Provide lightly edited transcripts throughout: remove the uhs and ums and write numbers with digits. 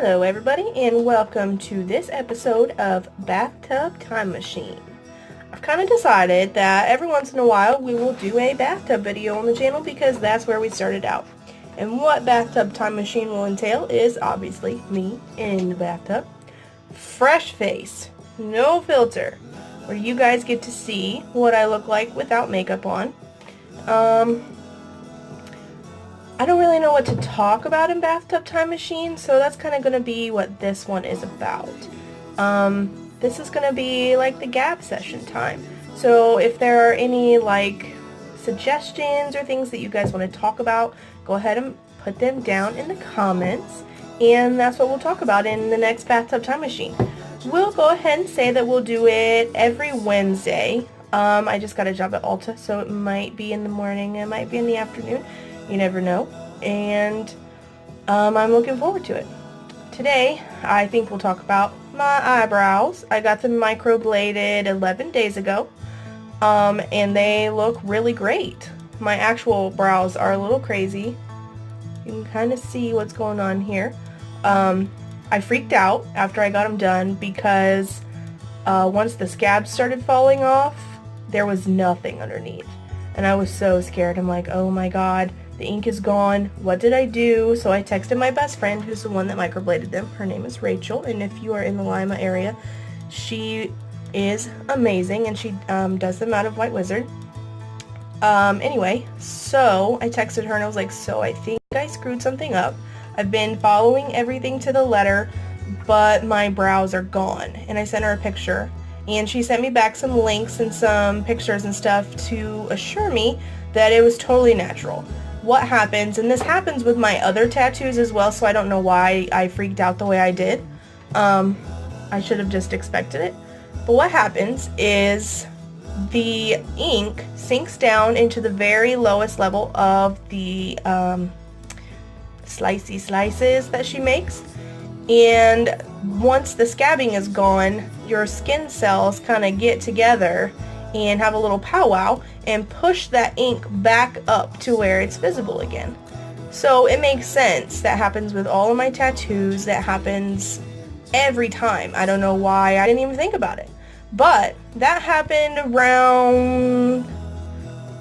Hello everybody and welcome to this episode of Bathtub Time Machine. I've kind of decided that every once in a while we will do a bathtub video on the channel because that's where we started out. And what Bathtub Time Machine will entail is obviously me in the bathtub. Fresh face, no filter, where you guys get to see what I look like without makeup on. I don't really know what to talk about in Bathtub Time Machine, so that's kind of going to be what this one is about. This is going to be like the gab session time. So if there are any like suggestions or things that you guys want to talk about, go ahead and put them down in the comments, and that's what we'll talk about in the next Bathtub Time Machine. We'll go ahead and say that we'll do it every Wednesday. I just got a job at Ulta, so it might be in the morning, it might be in the afternoon. You never know, and I'm looking forward to it. Today, I think we'll talk about my eyebrows. I got them microbladed 11 days ago, and they look really great. My actual brows are a little crazy. You can kind of see what's going on here. I freaked out after I got them done because once the scabs started falling off, there was nothing underneath. And I was so scared. I'm like, oh my god, the ink is gone. What did I do? So I texted my best friend, who's the one that microbladed them. Her name is Rachel, and if you are in the Lima area, she is amazing, and she does them out of White Wizard. Anyway, so I texted her and I was like, so I think I screwed something up. I've been following everything to the letter, but my brows are gone. And I sent her a picture, and she sent me back some links and some pictures and stuff to assure me that it was totally natural. What happens, and this happens with my other tattoos as well, so I don't know why I freaked out the way I did. I should have just expected it. But what happens is the ink sinks down into the very lowest level of the slicey slices that she makes. And once the scabbing is gone, your skin cells kind of get together and have a little powwow and push that ink back up to where it's visible again. So it makes sense. That happens with all of my tattoos. That happens every time. I don't know why I didn't even think about it. But that happened around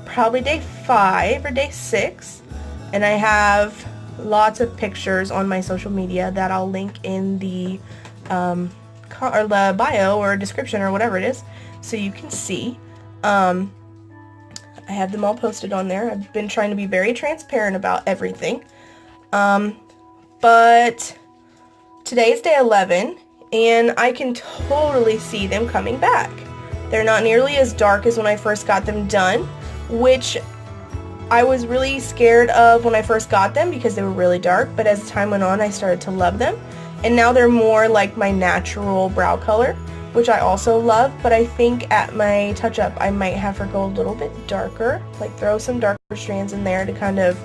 probably day 5 or day 6. And I have lots of pictures on my social media that I'll link in the bio or description or whatever it is, so you can see. I have them all posted on there. I've been trying to be very transparent about everything. But today is day 11, and I can totally see them coming back. They're not nearly as dark as when I first got them done, which I was really scared of when I first got them because they were really dark, but as time went on I started to love them, and now they're more like my natural brow color, which I also love. But I think at my touch-up I might have her go a little bit darker, like throw some darker strands in there to kind of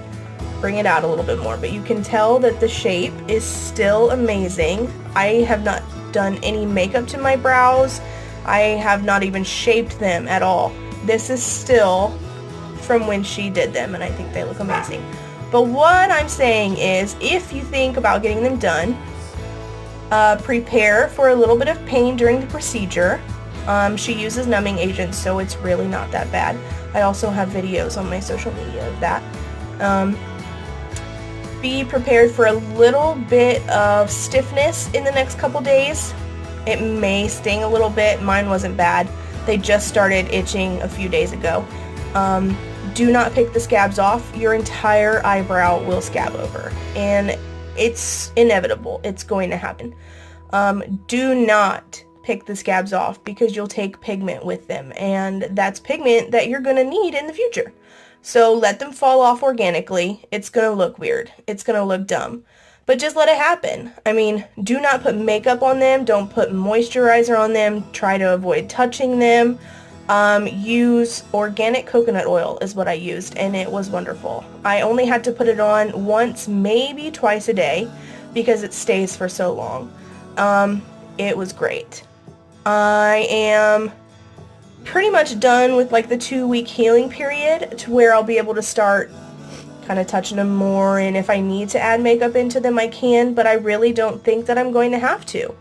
bring it out a little bit more. But you can tell that the shape is still amazing. I have not done any makeup to my brows. I have not even shaped them at all. This is still from when she did them, and I think they look amazing. But what I'm saying is, if you think about getting them done, prepare for a little bit of pain during the procedure. She uses numbing agents, so it's really not that bad. I also have videos on my social media of that. Be prepared for a little bit of stiffness in the next couple days. It may sting a little bit. Mine wasn't bad. They just started itching a few days ago. Do not pick the scabs off. Your entire eyebrow will scab over, and it's inevitable. It's going to happen. Do not pick the scabs off because you'll take pigment with them, and that's pigment that you're going to need in the future. So let them fall off organically. It's going to look weird. It's going to look dumb. But just let it happen. I mean, do not put makeup on them. Don't put moisturizer on them. Try to avoid touching them. Use organic coconut oil is what I used, and it was wonderful. I only had to put it on once, maybe twice a day, because it stays for so long. It was great. I am pretty much done with like the 2-week healing period to where I'll be able to start kind of touching them more, and if I need to add makeup into them I can, but I really don't think that I'm going to have to.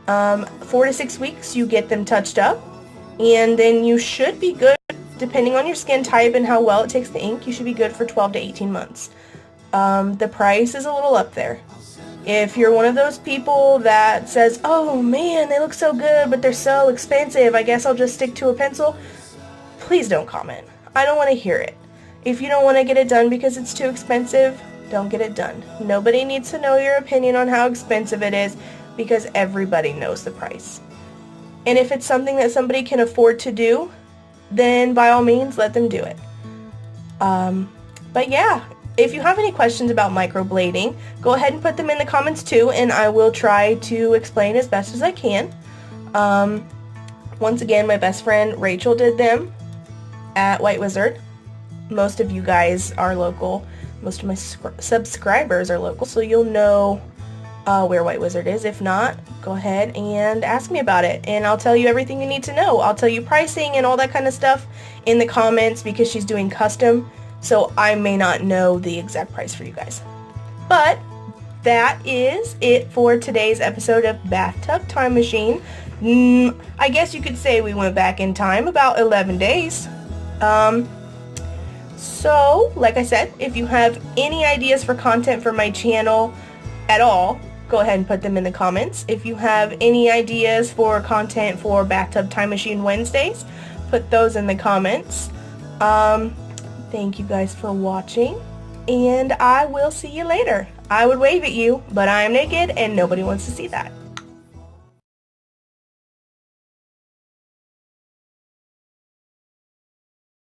4 to 6 weeks you get them touched up, and then you should be good, depending on your skin type and how well it takes the ink, you should be good for 12 to 18 months. The price is a little up there. If you're one of those people that says, oh man, they look so good, but they're so expensive, I guess I'll just stick to a pencil, please don't comment. I don't want to hear it. If you don't want to get it done because it's too expensive, don't get it done. Nobody needs to know your opinion on how expensive it is, because everybody knows the price. And if it's something that somebody can afford to do, then by all means, let them do it. But yeah, if you have any questions about microblading, go ahead and put them in the comments too, and I will try to explain as best as I can. Once again, my best friend Rachel did them at White Wizard. Most of you guys are local. Most of my subscribers are local, so you'll know where White Wizard is. If not, go ahead and ask me about it, and I'll tell you everything you need to know. I'll tell you pricing and all that kind of stuff in the comments, because she's doing custom, so I may not know the exact price for you guys. But that is it for today's episode of Bathtub Time Machine. I guess you could say we went back in time about 11 days. So, like I said, if you have any ideas for content for my channel at all, go ahead and put them in the comments. If you have any ideas for content for Bathtub Time Machine Wednesdays, put those in the comments. Thank you guys for watching, and I will see you later. I would wave at you, but I am naked and nobody wants to see that.